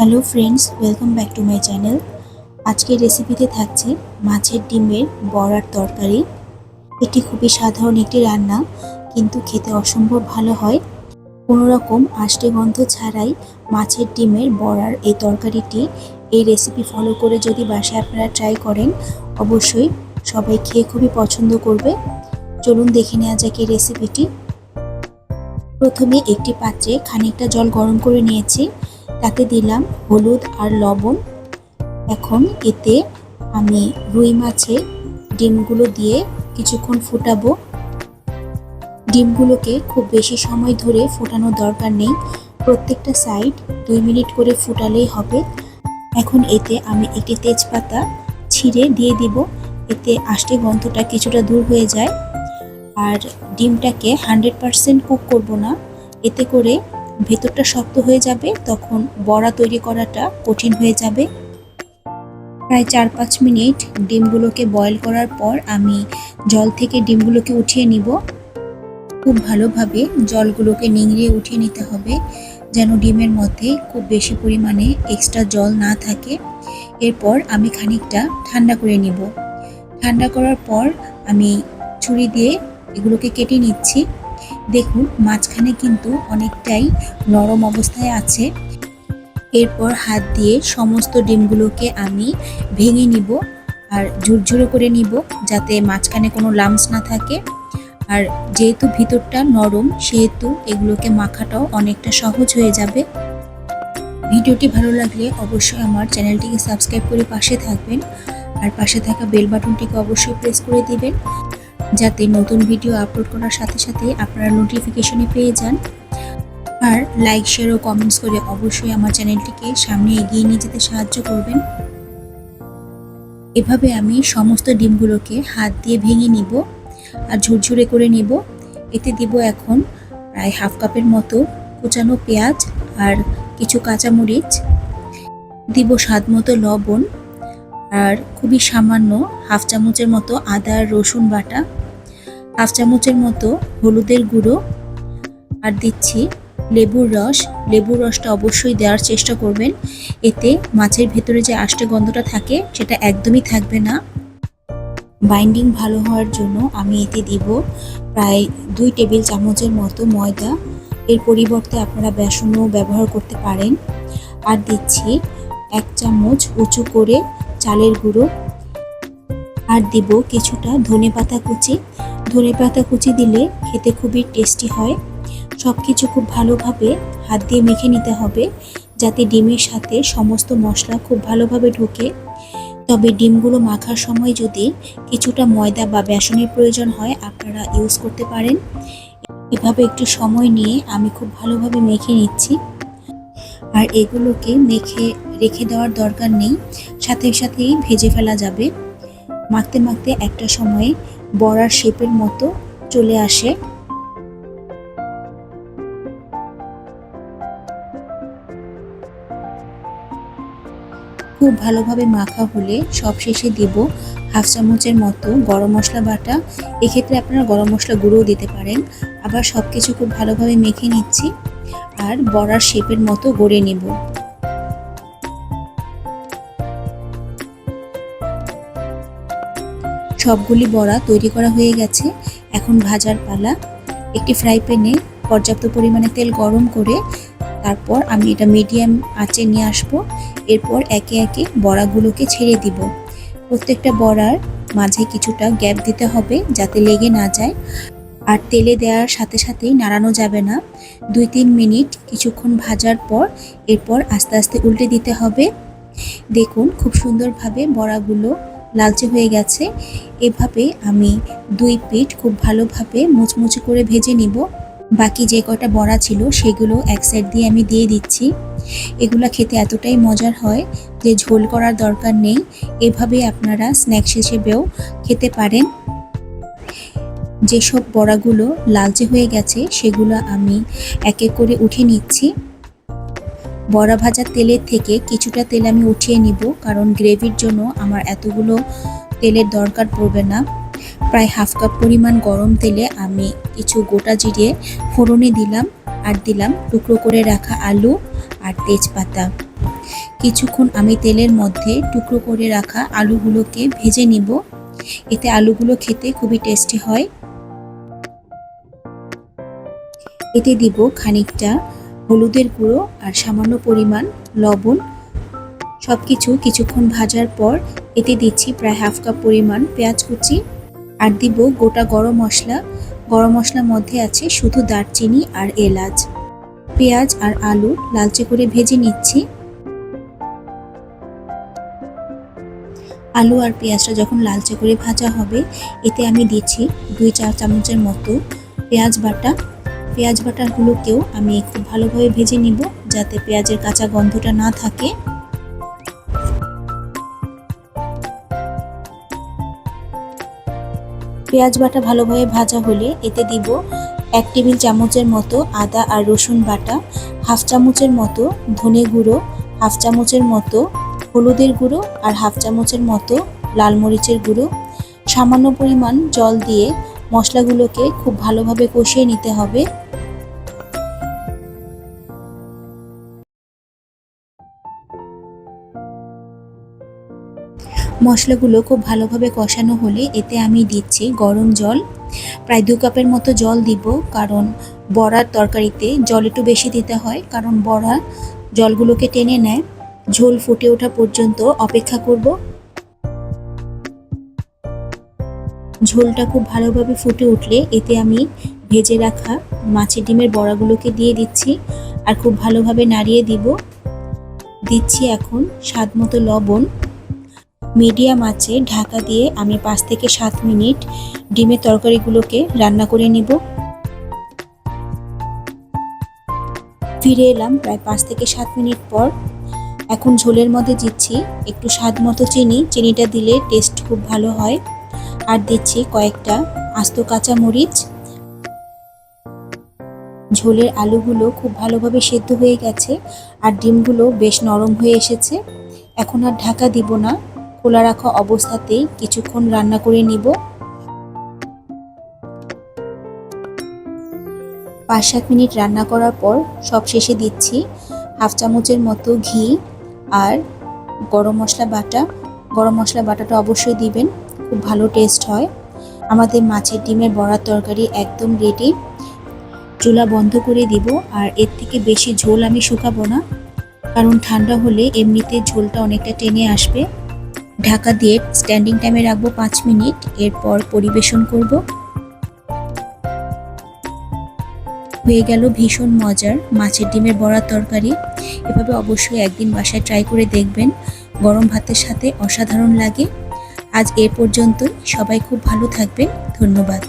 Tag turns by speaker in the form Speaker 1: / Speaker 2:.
Speaker 1: Hello friends, welcome back to my channel. আজকের রেসিপিতে থাকছে মাছের ডিমের বড়ার তরকারি। এটি খুবই সাধারণ একটি রান্না, কিন্তু খেতে অসম্ভব ভালো হয়। কোনো রকম আষ্টে গন্ধ ছাড়াই মাছের ডিমের বড়ার এই তরকারিটি এই রেসিপি ফলো করে যদি বাসায় আপনারা ট্রাই করেন, অবশ্যই সবাই খেয়ে খুবই পছন্দ করবে। চলুন দেখে নেওয়া যাক এই রেসিপিটি। প্রথমে একটি পাত্রে খানিকটা জল গরম করে নিয়েছি, তাতে দিলাম হলুদ আর লবণ। এখন এতে আমি রুই মাছের ডিমগুলো দিয়ে কিছুক্ষণ ফুটাবো। ডিমগুলোকে খুব বেশি সময় ধরে ফোটানোর দরকার নেই, প্রত্যেকটা সাইড 2 মিনিট করে ফুটালেই হবে। এখন এতে আমি একটি তেজপাতা ছিঁড়ে দিয়ে দিব, এতে আষ্টে গন্ধটা কিছুটা দূর হয়ে যায়। আর ডিমটাকে 100% কুক করব না, এতে করে ভেতরটা শক্ত হয়ে যাবে, তখন বড়া তৈরি করাটা কঠিন হয়ে যাবে। প্রায় 4-5 মিনিট ডিমগুলোকে বয়েল করার পর আমি জল থেকে ডিমগুলোকে উঠিয়ে নিব। খুব ভালোভাবে জলগুলোকে নিংড়িয়ে উঠিয়ে নিতে হবে, যেন ডিমের মধ্যে খুব বেশি পরিমাণে এক্সট্রা জল না থাকে। এরপর আমি খানিকটা ঠান্ডা করে নিব। ঠান্ডা করার পর আমি ছুরি দিয়ে এগুলোকে কেটে নিচ্ছি। দেখুন, মাঝখানে কিন্তু অনেকটাই নরম অবস্থায় আছে। এরপর হাত দিয়ে সমস্ত ডিমগুলোকে আমি ভেঙে নিব আর ঝুরঝুরে করে নিব, যাতে মাঝখানে কোনো লাম্পস না থাকে। আর যেহেতু ভিতরটা নরম, সেহেতু এগুলোকে মাখাটাও অনেকটা সহজ হয়ে যাবে। ভিডিওটি ভালো লাগলে অবশ্যই আমার চ্যানেলটিকে সাবস্ক্রাইব করে পাশে থাকবেন, আর পাশে থাকা বেল বাটনটিকে অবশ্যই প্রেস করে দিবেন, যাতে নতুন ভিডিও আপলোড করার সাথে সাথে আপনারা নোটিফিকেশনে পেয়ে যান। আর লাইক, শেয়ার ও কমেন্টস করে অবশ্যই আমার চ্যানেলটিকে সামনে এগিয়ে নিয়ে যেতে সাহায্য করবেন। এভাবে আমি সমস্ত ডিমগুলোকে হাত দিয়ে ভেঙে নিব আর ঝুরঝুরে করে নিব। এতে দিব এখন প্রায় 1/2 কাপের মতো কুচানো পেঁয়াজ আর কিছু কাঁচামরিচ, দিব স্বাদ মতো লবণ, আর খুবই সামান্য 1/2 চামচের মতো আদা আর রসুন বাটা, 1/2 চামচের মতো হলুদের গুঁড়ো, আর দিচ্ছি লেবুর রস। লেবুর রসটা অবশ্যই দেওয়ার চেষ্টা করবেন, এতে মাছের ভেতরে যে আষ্টে গন্ধটা থাকে সেটা একদমই থাকবে না। বাইন্ডিং ভালো হওয়ার জন্য আমি এতে দিব প্রায় 2 টেবিল চামচের মতো ময়দা। এর পরিবর্তে আপনারা বেসনও ব্যবহার করতে পারেন। আর দিচ্ছি 1 চামচ উঁচু করে চালের গুঁড়ো, আর দিব কিছুটা ধনেপাতা কুচি। ধনেপাতা কুচি দিলে খেতে খুবই টেস্টি হয়। সব কিছু খুব ভালোভাবে হাত দিয়ে মেখে নিতে হবে, যাতে ডিমের সাথে সমস্ত মশলা খুব ভালোভাবে ঢোকে। তবে ডিমগুলো মাখার সময় যদি কিছুটা ময়দা বা বেসনের প্রয়োজন হয়, আপনারা ইউজ করতে পারেন। এভাবে একটু সময় নিয়ে আমি খুব ভালোভাবে মেখে নিচ্ছি। আর এগুলোকে মেখে রেখে দেওয়ার দরকার নেই, সাথে সাথেই ভেজে ফেলা যাবে। মাখতে মাখতে একটা সময়ে বড়ার শেপের মতো চলে আসে। খুব ভালোভাবে মাখা হলে সবশেষে দিব 1/2 চামচের মতো গরম মশলা বাটা। এক্ষেত্রে আপনারা গরম মশলা গুঁড়োও দিতে পারেন। আবার সব কিছু খুব ভালোভাবে মেখে নিচ্ছি আর বড়ার শেপের মতো গড়ে নেব। সবগুলি বড়া তৈরি করা হয়ে গেছে, এখন ভাজার পালা। একটি ফ্রাই প্যানে পর্যাপ্ত পরিমাণে তেল গরম করে তারপর আমি এটা মিডিয়াম আঁচে নিয়ে আসবো। এরপর একে একে বড়াগুলোকে ছেড়ে দিব। প্রত্যেকটা বড়ার মাঝে কিছুটা গ্যাপ দিতে হবে, যাতে লেগে না যায়। আর তেলে দেওয়ার সাথে সাথেই নাড়ানো যাবে না। 2-3 মিনিট কিছুক্ষণ ভাজার পর এরপর আস্তে আস্তে উল্টে দিতে হবে। দেখুন, খুব সুন্দরভাবে বড়াগুলো লালচে হয়ে গেছে। এভাবে আমি 2 পিঠ খুব ভালোভাবে মুচমুচে করে ভেজে নিব। বাকি যে কটা বড়া ছিল সেগুলো এক সাইড দিয়ে আমি দিয়ে দিচ্ছি। এগুলা খেতে এতটাই মজার হয় যে ঝোল করার দরকার নেই। এভাবে আপনারা স্ন্যাক্স হিসেবেও খেতে পারেন। যেসব বড়াগুলো লালচে হয়ে গেছে সেগুলো আমি এক এক করে উঠিয়ে নিচ্ছি। বড়া ভাজার তেলের থেকে কিছুটা তেল আমি উঠিয়ে নিব, কারণ গ্রেভির জন্য আমার এতগুলো তেলের দরকার পড়বে না। প্রায় 1/2 কাপ পরিমাণ গরম তেলে আমি কিছু গোটা জিরে ফোড়নে দিলাম, আর দিলাম টুকরো করে রাখা আলু আর তেজপাতা। কিছুক্ষণ আমি তেলের মধ্যে টুকরো করে রাখা আলুগুলোকে ভেজে নিব। এতে আলুগুলো খেতে খুবই টেস্টি হয়। এতে দিব খানিকটা হলুদের গুঁড়ো আর সামান্য পরিমাণ লবণ। সবকিছু কিছুক্ষণ ভাজার পর এতে দিচ্ছি প্রায় হাফ কাপ পরিমাণ পেঁয়াজ কুচি আর দিব গোটা গরম মশলা। গরম মশলার মধ্যে আছে শুধু দারচিনি আর এলাচ। পেঁয়াজ আর আলু লালচে করে ভেজে নিচ্ছি। আলু আর পেঁয়াজটা যখন লালচে করে ভাজা হবে এতে আমি দিচ্ছি 2-4 চামচের মতো পেঁয়াজ বাটা। পেঁয়াজ বাটাগুলোকেও আমি খুব ভালোভাবে ভেজে নিব যাতে পেঁয়াজের কাঁচা গন্ধটা না থাকে। পেঁয়াজ বাটা ভালোভাবে ভাজা হলে এতে দিব 1 টেবিল চামচের মতো আদা আর রসুন বাটা, হাফ চামচের মতো ধনে গুঁড়ো, হাফ চামচের মতো হলুদের গুঁড়ো আর হাফ চামচের মতো লাল মরিচের গুঁড়ো। সামান্য পরিমাণ জল দিয়ে মশলাগুলোকে খুব ভালোভাবে কষিয়ে নিতে হবে। মশলাগুলো খুব ভালোভাবে কষানো হলে এতে আমি দিচ্ছি গরম জল। প্রায় 2 কাপের মতো জল দিব, কারণ বড়ার তরকারিতে জল একটু বেশি দিতে হয়, কারণ বড়া জলগুলোকে টেনে নেয়। ঝোল ফুটে ওঠা পর্যন্ত অপেক্ষা করব। ঝোলটা খুব ভালোভাবে ফুটে উঠলে এতে আমি ভেজে রাখা মাছের ডিমের বড়াগুলোকে দিয়ে দিচ্ছি আর খুব ভালোভাবে নাড়িয়ে দিব। দিচ্ছি এখন স্বাদ মতো লবণ। মিডিয়াম আঁচে ঢাকা দিয়ে আমি 5 থেকে 7 মিনিট ডিমের তরকারিগুলোকে রান্না করে নিব। ফিরে এলাম প্রায় 5 থেকে 7 মিনিট পর। এখন ঝোলের মধ্যে দিচ্ছি একটু স্বাদ মতো চিনি। চিনিটা দিলে টেস্ট খুব ভালো হয়। আর দিচ্ছি কয়েকটা আস্ত কাঁচা মরিচ। ঝোলের আলুগুলো খুব ভালোভাবে সেদ্ধ হয়ে গেছে আর ডিমগুলো বেশ নরম হয়ে এসেছে। এখন আর ঢাকা দিব না, খোলা রাখা অবস্থাতেই কিছুক্ষণ রান্না করে নিব। 5-7 মিনিট রান্না করার পর সবশেষে দিচ্ছি হাফ চামচের মতো ঘি আর গরম মশলা বাটা। গরম মশলা বাটাটা অবশ্যই দিবেন, খুব ভালো টেস্ট হয়। আমাদের মাছের ডিমের বড়ার তরকারি একদম রেডি। চুলা বন্ধ করে দিব আর এর থেকে বেশি ঝোল আমি শুকাবো না, কারণ ঠান্ডা হলে এমনিতে ঝোলটা অনেকটা টেনে আসবে। ঢাকা দিয়ে স্ট্যান্ডিং টাইমে রাখবো 5 মিনিট, এরপর পরিবেশন করব। হয়ে গেল ভীষণ মজার মাছের ডিমের বড়ার তরকারি। এভাবে অবশ্যই একদিন বাসায় ট্রাই করে দেখবেন, গরম ভাতের সাথে অসাধারণ লাগে। আজ এ পর্যন্তই, সবাই খুব ভালো থাকবেন, ধন্যবাদ।